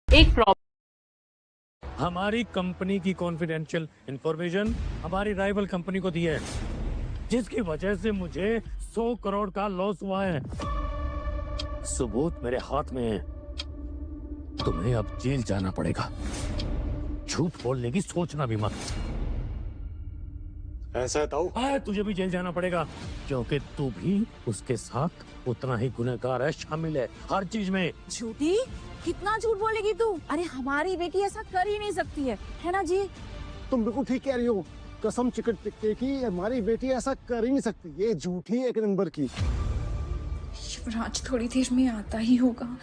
एक प्रॉब्लम, हमारी कंपनी की कॉन्फिडेंशियल इंफॉर्मेशन हमारी राइवल कंपनी को दी है, जिसकी वजह से मुझे 100 करोड़ का लॉस हुआ है। सबूत मेरे हाथ में है। तुम्हें अब जेल जाना पड़ेगा। झूठ बोलने की सोचना भी मत। ऐसा है ताऊ? तुझे भी जेल जाना पड़ेगा, क्योंकि तू भी उसके साथ उतना ही गुनहगार है, शामिल है हर चीज में। झूठी? कितना झूठ बोलेगी तू? अरे हमारी बेटी ऐसा कर ही नहीं सकती है ना जी? तुम बिल्कुल ठीक कह रही हो। कसम चिकट टिक्के की, हमारी बेटी ऐसा कर ही नहीं सकती। ये झूठी एक नंबर की। शिवराज थोड़ी देर में आता ही होगा।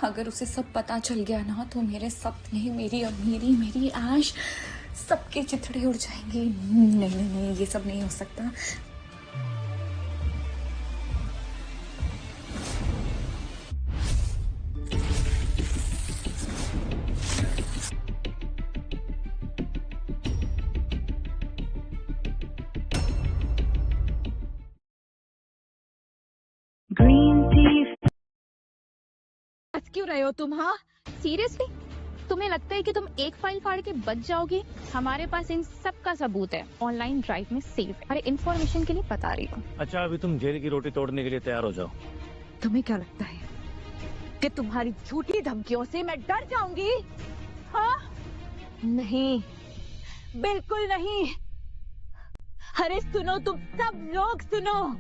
अगर उसे सब पता चल गया ना तो मेरे सपने, मेरी अमीरी, मेरी ऐश, सबके चिथड़े उड़ जाएंगे। नहीं नहीं नहीं, ये सब नहीं हो सकता। हंस क्यों रहे हो तुम? हाँ सीरियसली, तुम्हें लगता है कि तुम एक फाइल फाड़ के बच जाओगे? हमारे पास इन सब का सबूत है, ऑनलाइन ड्राइव में सेव है। अरे इन्फॉर्मेशन के लिए बता रही हूँ। अच्छा, अभी तुम जेल की रोटी तोड़ने के लिए तैयार हो जाओ। तुम्हें क्या लगता है कि तुम्हारी झूठी धमकियों से मैं डर जाऊंगी? हाँ नहीं, बिल्कुल नहीं। अरे सुनो, तुम सब लोग सुनो,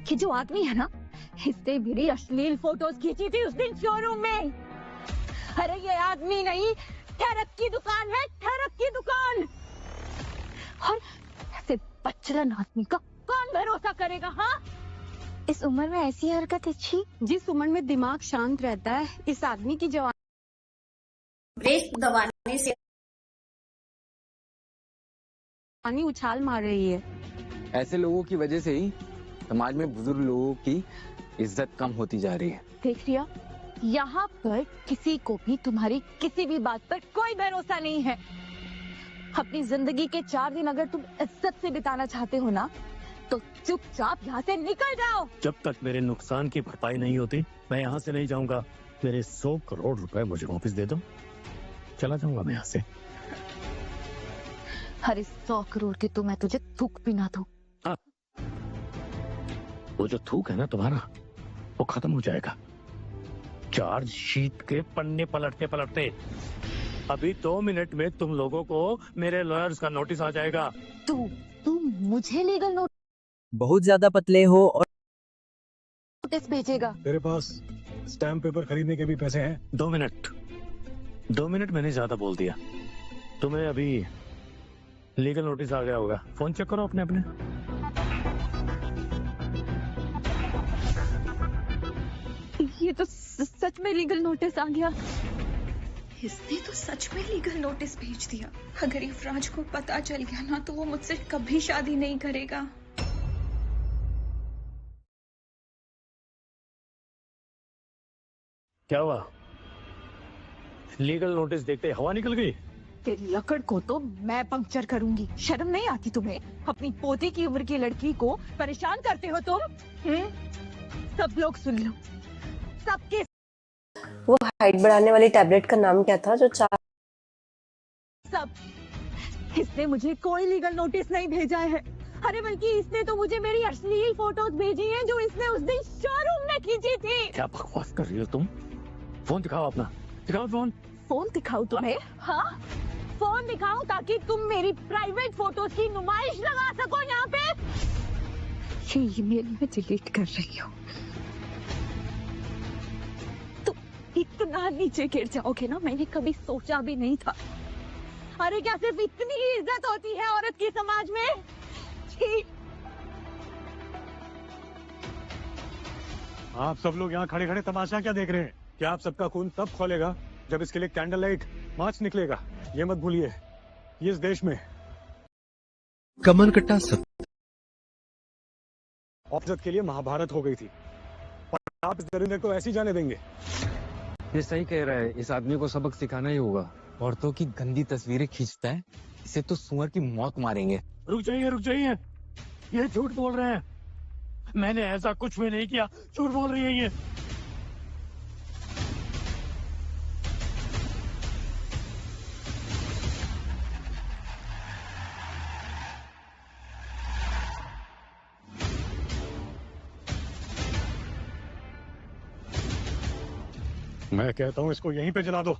कि जो आदमी है ना, इसने मेरी अश्लील फोटोज खींची थी उस दिन शोरूम में। अरे ये आदमी नहीं, ठरक की दुकान है, ठरक की दुकान। और ऐसे बच्चलन आदमी का कौन भरोसा करेगा? हाँ, इस उम्र में ऐसी हरकत अच्छी? जिस उम्र में दिमाग शांत रहता है, इस आदमी की ब्रेक दबाने से जवानी उछाल मार रही है। ऐसे लोगों की वजह से ही समाज में बुजुर्ग लोगों की इज्जत कम होती जा रही है। देख रिया, यहाँ पर किसी को भी तुम्हारी किसी भी बात पर कोई भरोसा नहीं है। अपनी जिंदगी के 4 दिन अगर तुम इज्जत से बिताना चाहते हो ना, तो चुपचाप यहाँ से निकल जाओ। जब तक मेरे नुकसान की भरपाई नहीं होती, मैं यहाँ से नहीं जाऊंगा। मेरे 100 करोड़ रुपए मुझे वापस दे दो, चला जाऊंगा मैं यहाँ से। अरे 100 करोड़ के तो मैं तुझे थूक भी ना दूं। वो जो थूक है ना तुम्हारा, वो खत्म हो जाएगा चार्जशीट के पन्ने पलटते पलटते। अभी 2 मिनट में तुम लोगों को मेरे लॉयर्स का नोटिस आ जाएगा। तू मुझे लीगल नोटिस बहुत ज्यादा पतले हो और भेजेगा? तेरे पास स्टैम्प पेपर खरीदने के भी पैसे हैं? 2 मिनट मैंने ज्यादा बोल दिया। तुम्हें अभी लीगल नोटिस आ गया होगा, फोन चेक करो अपने अपने। ये तो सच में लीगल नोटिस आ गया। इसने तो सच में लीगल नोटिस भेज दिया। अगर युवराज को पता चल गया ना, तो वो मुझसे कभी शादी नहीं करेगा। क्या हुआ? लीगल नोटिस देखते हवा निकल गई? तेरी लकड़ को तो मैं पंक्चर करूंगी। शर्म नहीं आती तुम्हें? अपनी पोती की उम्र की लड़की को परेशान करते हो तुम। सब लोग सुन लो, सबके। वो हाइट बढ़ाने वाली टैबलेट का नाम क्या था जो सब। इसने मुझे कोई लीगल नोटिस नहीं भेजा है। अरे बल्कि इसने तो मुझे मेरी अश्लील फोटोज भेजी हैं, जो इसने उस दिन शोरूम में खींची थी। क्या बकवास कर रही हो तुम? फोन दिखाओ अपना, दिखाओ फोन। फोन दिखाऊं तुम्हें? हाँ, फोन दिखाऊं ताकि तुम मेरी प्राइवेट फोटोज की नुमाइश लगा सको यहाँ पे? ये ईमेल में डिलीट कर रही हूँ। तुम इतना नीचे गिर जाओगे ना, मैंने कभी सोचा भी नहीं था। अरे क्या सिर्फ इतनी ही इज्जत होती है औरत की समाज में? आप सब लोग यहाँ खड़े खड़े तमाशा क्या देख रहे हैं? क्या आप सबका खून तब खोलेगा जब इसके लिए कैंडल लाइट मार्च निकलेगा? ये मत भूलिए, ये इस देश में कमर कट्टा सब औरत के लिए महाभारत हो गई थी, और आप इस दरिंदे को ऐसे ही जाने देंगे? ये सही कह रहा है, इस आदमी को सबक सिखाना ही होगा। औरतों की गंदी तस्वीरें खींचता है, इसे तो सुअर की मौत मारेंगे। रुक जाइए, ये झूठ बोल रहे हैं। मैंने ऐसा कुछ भी नहीं किया, झूठ बोल रही है ये। मैं कहता हूँ इसको यहीं पे जला दो।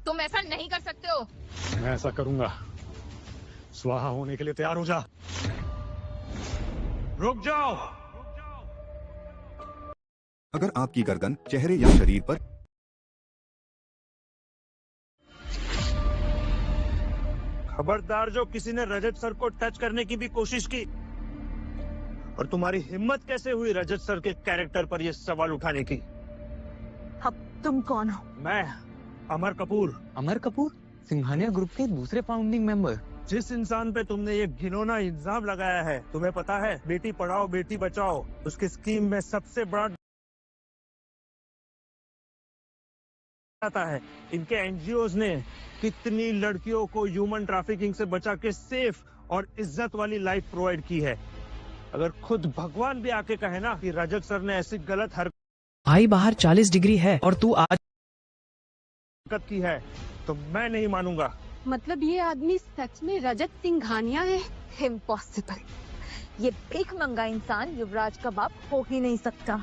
तुम ऐसा नहीं कर सकते हो। मैं ऐसा करूंगा। स्वाहा होने के लिए तैयार हो जा। रुक जाओ। अगर आपकी गर्दन, चेहरे या शरीर पर खबरदार, जो किसी ने रजत सर को टच करने की भी कोशिश की। और तुम्हारी हिम्मत कैसे हुई रजत सर के कैरेक्टर पर यह सवाल उठाने की? अब तुम कौन हो? मैं अमर कपूर। अमर कपूर सिंघानिया ग्रुप के दूसरे फाउंडिंग मेंबर। जिस इंसान पे तुमने ये घिनौना इल्जाम लगाया है, तुम्हें पता है बेटी पढ़ाओ बेटी बचाओ उसकी स्कीम में सबसे बड़ा आता है। इनके एनजीओज ने कितनी लड़कियों को ह्यूमन ट्रैफिकिंग से बचा के सेफ और इज्जत वाली लाइफ प्रोवाइड की है। अगर खुद भगवान भी आके कहे ना कि रजत सर ने ऐसी गलत हरकत भाई बाहर 40 डिग्री है और तू आज की है तो मैं नहीं मानूंगा। मतलब ये आदमी सच में रजत सिंघानिया है? इम्पॉसिबल। ये भीख मंगा इंसान युवराज का बाप हो ही नहीं सकता।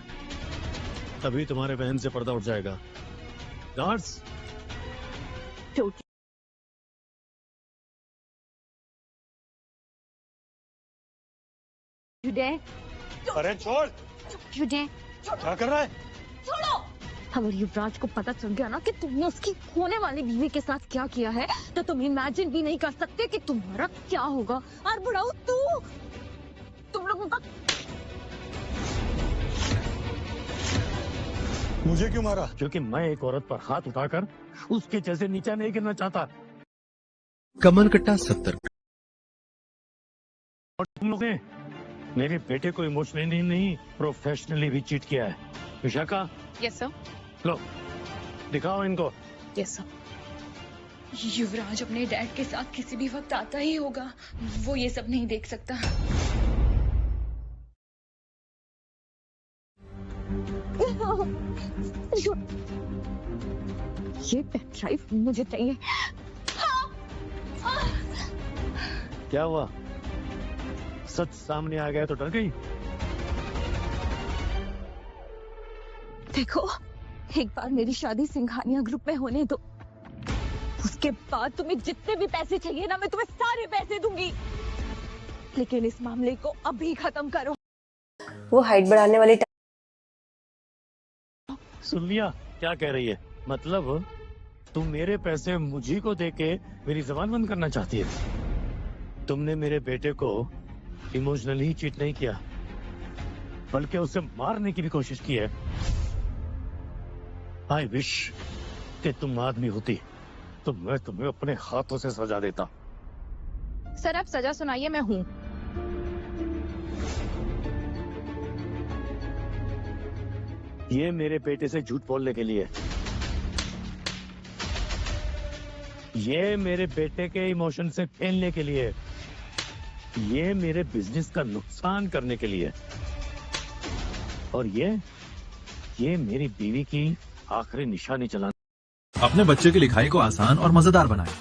तभी तुम्हारे बहन से पर्दा उठ जाएगा। गार्ड्स, अरे छोड़, क्या कर रहा है? छोड़ो। अगर युवराज को पता चल गया ना कि तुमने उसकी होने वाली बीवी के साथ क्या किया है तो तुम इमेजिन भी नहीं कर सकते कि तुम्हारा क्या होगा। और बुढ़ाऊ तुम लोगों का। मुझे क्यों मारा? क्योंकि मैं एक औरत पर हाथ उठाकर उसके जैसे नीचा नहीं गिरना चाहता। कमर कट्टा 70। और तुम लोग ने मेरे बेटे को इमोशनली नहीं प्रोफेशनली भी चीट किया है। Vishakha, yes sir. लो दिखाओ इनको। Yes sir. युवराज अपने डैड के साथ किसी भी वक्त आता ही होगा, वो ये सब नहीं देख सकता। ये पेन ड्राइव मुझे चाहिए। क्या हुआ? सच सामने आ गया तो डर गई? देखो, एक बार मेरी शादी सिंघानिया ग्रुप में होने दो, उसके बाद तुम्हें जितने भी पैसे चाहिए ना मैं तुम्हें सारे पैसे दूंगी, लेकिन इस मामले को अभी खत्म करो। वो हाइट बढ़ाने वाली सुन लिया क्या कह रही है? मतलब तुम मेरे पैसे मुझी को देके मेरी जबान बंद करना चाहती है? तुमने मेरे बेटे को इमोशनली चीट नहीं किया, बल्कि उसे मारने की भी कोशिश की है। आई विश कि तुम आदमी होती तो मैं तुम्हें अपने हाथों से सजा देता। सर आप सजा सुनाइए, मैं हूँ। ये मेरे बेटे से झूठ बोलने के लिए, ये मेरे बेटे के इमोशन से खेलने के लिए, ये मेरे बिजनेस का नुकसान करने के लिए, और ये मेरी बीवी की आखिरी निशानी चलाने। अपने बच्चे की लिखाई को आसान और मजेदार बनाएं।